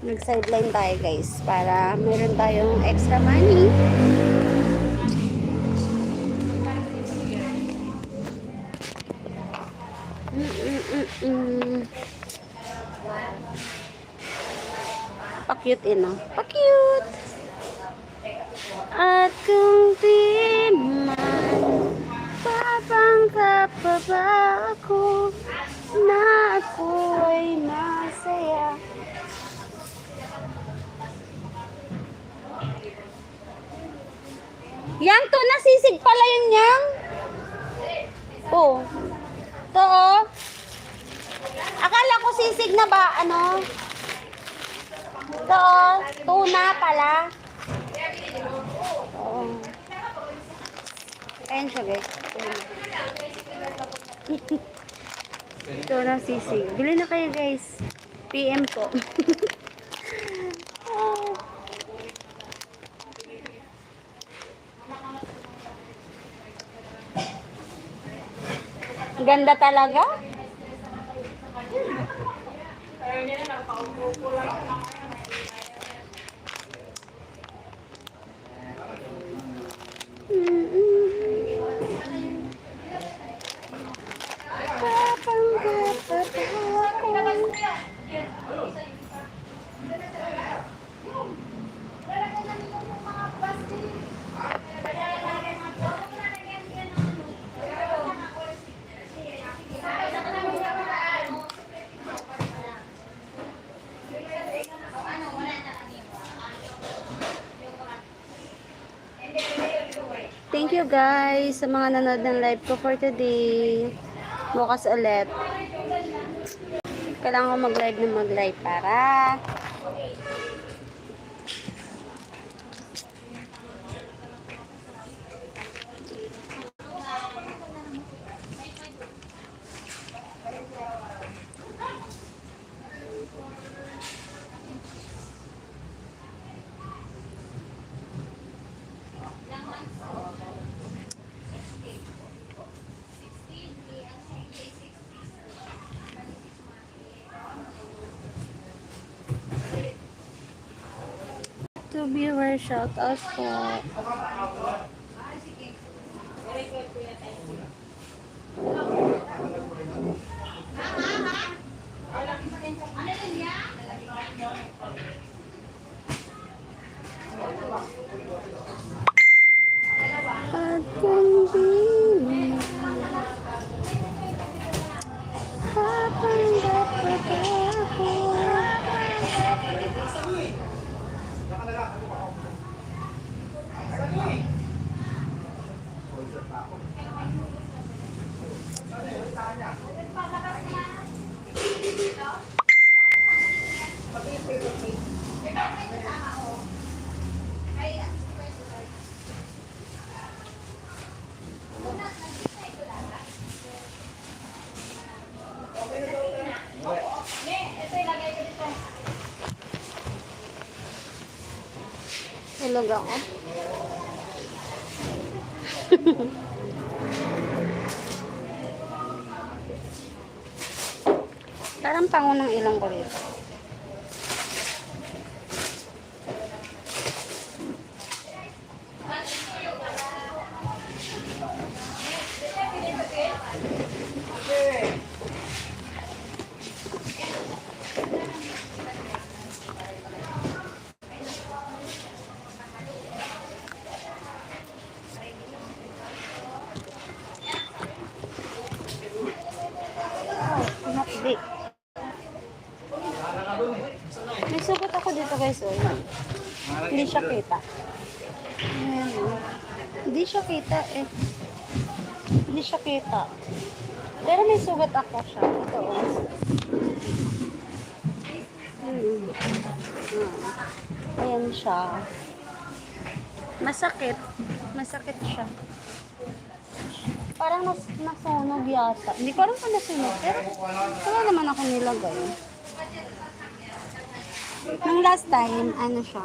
Nag-sideline tayo guys para meron tayong extra money. Pa-cute Pa-cute. At kung di man papanggap pa ba ako na ako ay masaya. Yang to nasisig pala yun yang. Oh. To oh. Akala ko sisig na ba ano? To oh. Tuna pala. Oh. Ayan siya guys. Ito na sisig. Bili na kayo guys. PM po. Ganda talaga. Thank you guys sa mga nanood ng live ko for today. Bukas ulit. Kailangan ko mag-live para to viewer shout out po. At kung di papanggap pa ako. Tulog ako. Parang pango ng ilang ko rito. Hindi. May sugot ako dito guys. Oh. Hindi siya kita. Ayan, oh. Hindi siya kita eh. Hindi siya kita. Pero may sugot ako siya. Ito oh. Ayan siya. Masakit. Masakit siya. Parang nasunog yata. Hindi ko alam kung nasunog. Pero wala naman ako nilagay. Nung last time, ano siya?